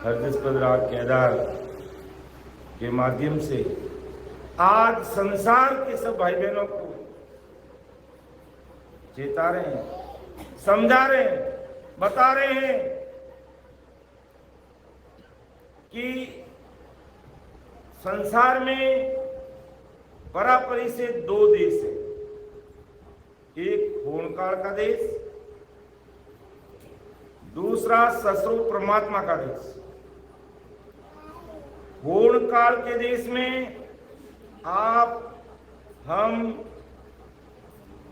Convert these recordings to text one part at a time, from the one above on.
हरदिशपद राग केदार के माध्यम से आज संसार के सब भाई बहनों को चेता रहे हैं, समझा रहे हैं, बता रहे हैं कि संसार में परापरी से दो देश है। एक होनकाल का देश, दूसरा सस्वरूप परमात्मा का देश। होनकाल के देश में आप, हम,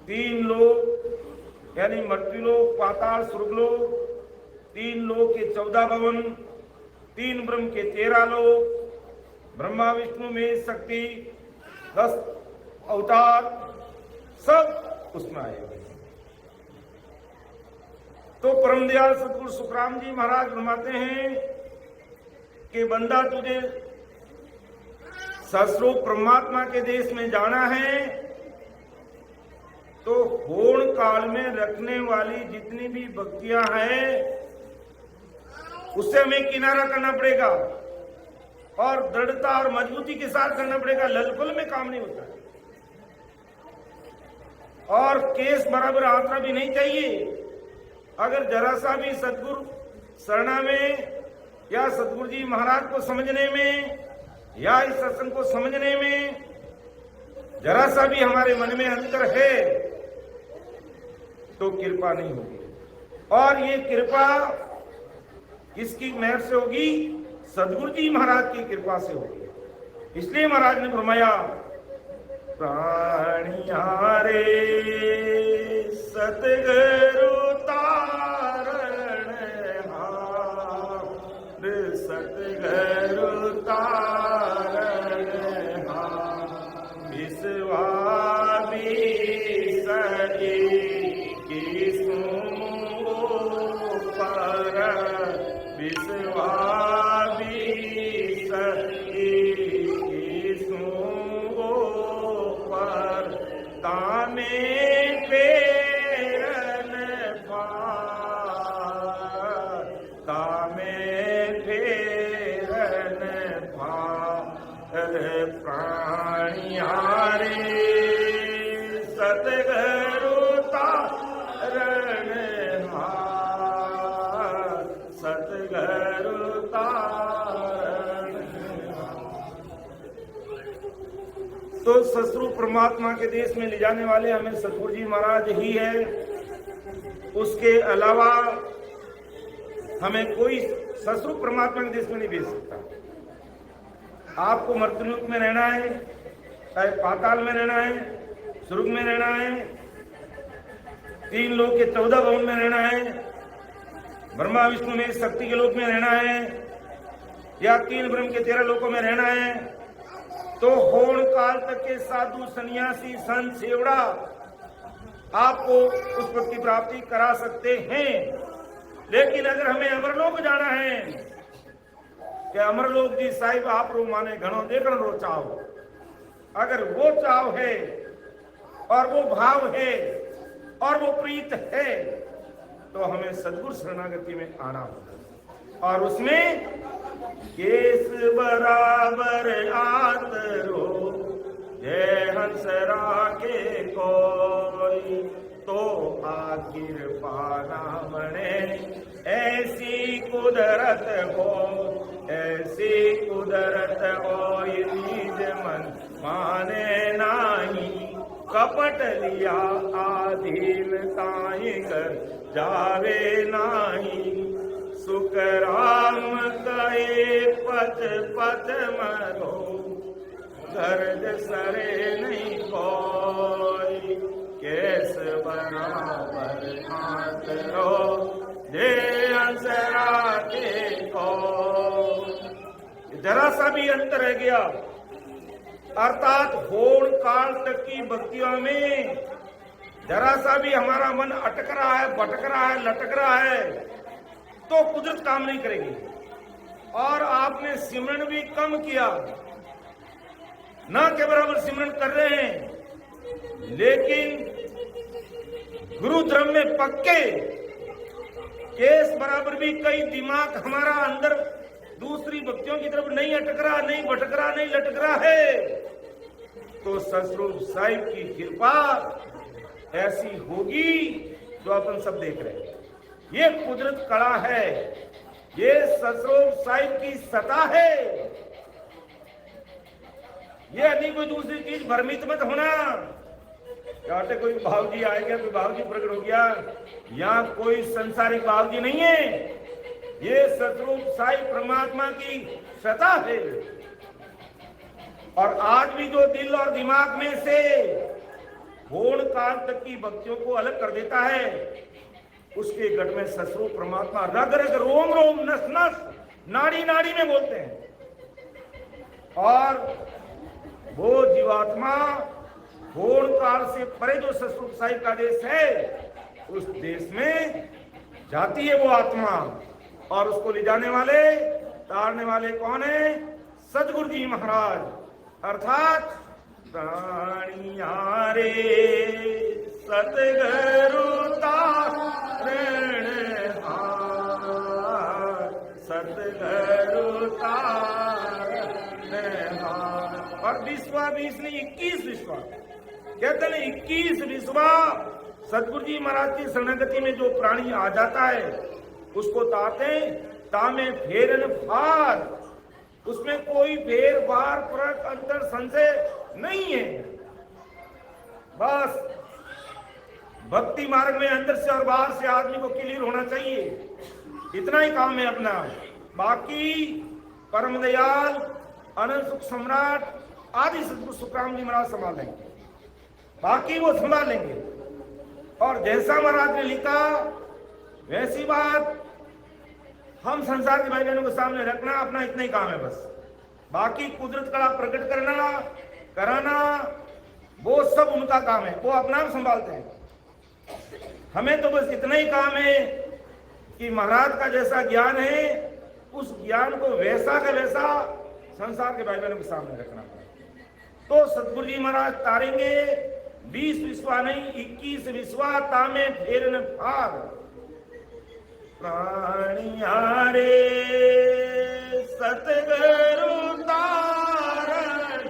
तीन लोक यानी मर्त्युलोक, पाताल, स्वर्गलोक, तीन लोक के 14 भवन, तीन ब्रह्म के 13 लोक, ब्रह्मा विष्णु में शक्ति 10 अवतार, सब उसमें आए हुए। तो परम दयाल सतगुरु सुखराम जी महाराज फरमाते हैं कि बंदा तुझे सस्वरूप परमात्मा के देश में जाना है तो होण काल में रखने वाली जितनी भी भक्तियां हैं उससे हमें किनारा करना पड़ेगा और दृढ़ता और मजबूती के साथ करना पड़ेगा। ललफुल में काम नहीं होता और केस बराबर आंकड़ा भी नहीं चाहिए। अगर जरा सा भी सतगुरु शरणा में या सतगुरु जी महाराज को समझने में या इस सत्संग को समझने में जरा सा भी हमारे मन में अंतर है तो कृपा नहीं होगी। और ये कृपा किसकी मेहर से होगी? सतगुरु जी महाराज की कृपा से होगी। इसलिए महाराज ने फरमाया, प्राणिया रे सतगुरु तारण हार, सतगुरु तारण हार, विश्वामी सही किसु पर, विश्वामी सही किसु पर, तामे फेरन भार, तामे फेरन भार, प्राणिया रे सतगुरु तारण हार, सतगुरु तारण हार। तो सस्वरूप परमात्मा के देश में ले जाने वाले हमें सतगुरु जी महाराज ही है। उसके अलावा हमें कोई सस्वरूप परमात्मा के देश में नहीं भेज सकता। आपको मर्त्यलोक में रहना है, चाहे पाताल में रहना है, स्वर्ग में रहना है, तीन लोक के 14 भवन में रहना है, ब्रह्मा विष्णु में शक्ति के लोक में रहना है, या तीन ब्रह्म के 13 लोकों में रहना है, तो होण काल तक के साधु सन्यासी संत सेवड़ा आपको उस पद की प्राप्ति करा सकते हैं। लेकिन अगर हमें अमरलोक जाना है कि अमरलोक जी साहिब आप रो माने घणो देखण रो चाव, अगर वो चाव है और वो भाव है और वो प्रीत है तो हमें सद्गुरु शरणागति में आना होगा। और उसमें केस बराबर आतरो जय हंस राखे कोई, तो आखिर पाना बने ऐसी कुदरत हो, ऐसी कुदरत हो निज मन माने नाही, कपट लिया आधीन ताई कर जावे नाही, सुख राम कहे पथ पथ मरो, गर्द सरे नहीं कोई, केस बराबर हाथ रो जे अंसरा के को। जरा सा भी अंतर रह गया, अर्थात होण काल तक की भक्तियों में जरा सा भी हमारा मन अटक रहा है, भटक रहा है, लटक रहा है तो कुदरत काम नहीं करेगी। और आपने सिमरन भी कम किया, ना के बराबर सिमरन कर रहे हैं, लेकिन गुरु धर्म में पक्के केस बराबर भी कई दिमाग हमारा अंदर दूसरी भक्तियों की तरफ नहीं अटक रहा, नहीं भटक रहा, नहीं लटक रहा है, तो सतरूप साहिब की कृपा ऐसी होगी जो अपन सब देख रहे हैं। ये कुदरत कला है, ये सतरूप साहिब की सत्ता है। ये नहीं कोई दूसरी चीज, भ्रमित मत होना। कहते कोई भाव जी आ गया, कोई भाव जी प्रकट हो गया, यहाँ कोई संसारिक भाव जी नहीं है। ये सतरूप साईं परमात्मा की सत्ता है। और आज भी जो दिल और दिमाग में से होड़ काल तक की भक्तियों को अलग कर देता है, उसके गढ़ में सतरूप परमात्मा रग रग, रोम रोम, नस नस, नाड़ी नाड़ी में बोलते हैं। और वो जीवात्मा होड़ काल से परे जो सतरूप साईं का देश है, उस देश में जाती है वो आत्मा। और उसको ले जाने वाले, तारने वाले कौन है? सतगुरु जी महाराज, अर्थात प्राणिया रे सतगुरु तारण हार, सतगुरु तारण हार। और विश्वा 20 नहीं 21 विश्वा कहते हैं, 21 विश्वा सतगुरु जी महाराज की शरणागति में जो प्राणी आ जाता है उसको ताते तामे फेरन फार। उसमें कोई फेर फार, फर्क, अंतर, संशय नहीं है। बस भक्ति मार्ग में अंदर से और बाहर से आदमी को क्लियर होना चाहिए, इतना ही काम है अपना। बाकी परम दयाल, अनंत सुख सम्राट आदि सतगुरु सुखराम जी महाराज संभाल लेंगे, बाकी वो संभाल लेंगे। और जैसा महाराज ने लिखा वैसी बात हम संसार के भाई बहनों के सामने रखना, अपना इतना ही काम है बस। बाकी कुदरत कला प्रकट करना, कराना, वो सब उनका काम है, वो अपना आप संभालते हैं। हमें तो बस इतना ही काम है कि महाराज का जैसा ज्ञान है, उस ज्ञान को वैसा का वैसा संसार के भाई बहनों के सामने रखना। तो सतगुरु जी महाराज तारेंगे 20 विश्वा नहीं 21 विश्वा, तामे फेरन फार। प्राणिया रे सतगुरु तारण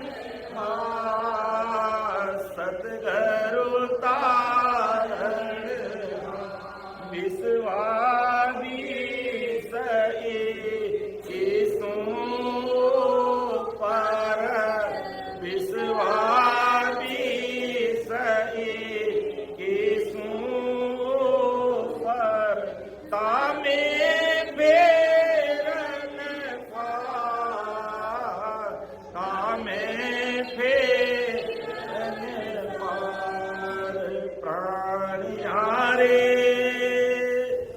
हार, सतगुरु तारण विश्वा 20 इसो पर, विश्वा 20 इसो पर, तामे फेरन फार, तामे फेरन फार। प्राणिया रे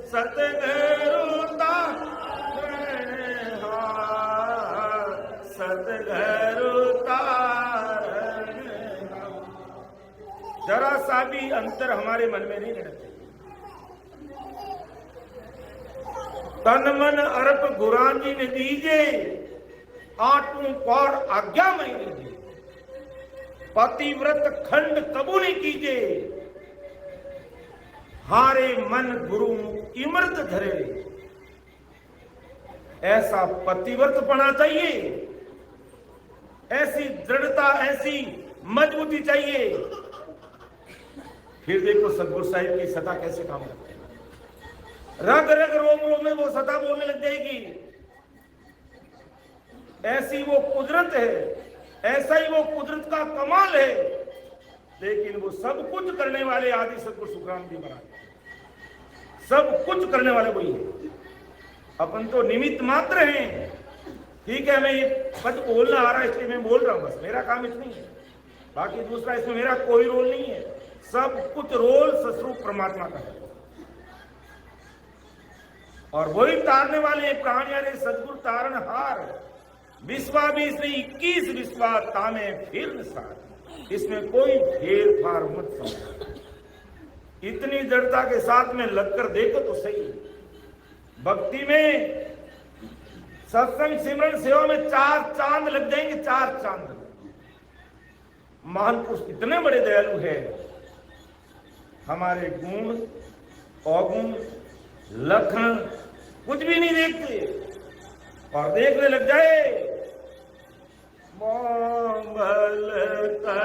सतगुरु तारण हार, सतगुरु तारण हार। जरा सा भी अंतर हमारे मन में नहीं रहना चाहिए। तन मन अर्प गुरान जी ने दीजे, आठों पौर आज्ञा मई दीजिए, पतिव्रत खंड कबू नहीं कीजे, हारे मन गुरु इमृत धरे। ऐसा पतिव्रत पना चाहिए, ऐसी दृढ़ता, ऐसी मजबूती चाहिए। फिर देखो सतगुरु साहिब की सत्ता कैसे काम करती है। रग रग रोम रोम में वो सत्ता बोलने लग जाएगी। ऐसी वो कुदरत है, ऐसा ही वो कुदरत का कमाल है। लेकिन वो सब कुछ करने वाले आदि सतगुरु सुखराम जी महाराज, सब कुछ करने वाले वही है। अपन तो निमित्त मात्र हैं। ठीक है, मैं ये पद बोलना आ रहा है इसलिए मैं बोल रहा हूं, बस मेरा काम इतना ही है। बाकी दूसरा इसमें मेरा कोई रोल नहीं है। सब कुछ रोल सतरूप परमात्मा का है। और वही तारने वाले प्राणिया रे सतगुरु तारण हार, विश्वा 20 नहीं 21 विश्वा, तामे फिर निसार। इसमें कोई फेर फार मत समझो। इतनी दृढ़ता के साथ में लगकर देखो तो सही। भक्ति में, सत्संग, सिमरन, सेवा में 4 चांद लग जाएंगे, 4 चांद। महान पुरुष इतने बड़े दयालु है, हमारे गुण, अवगुण, लक्षण कुछ भी नहीं देखते और देखने लग जाए। मोह भल कर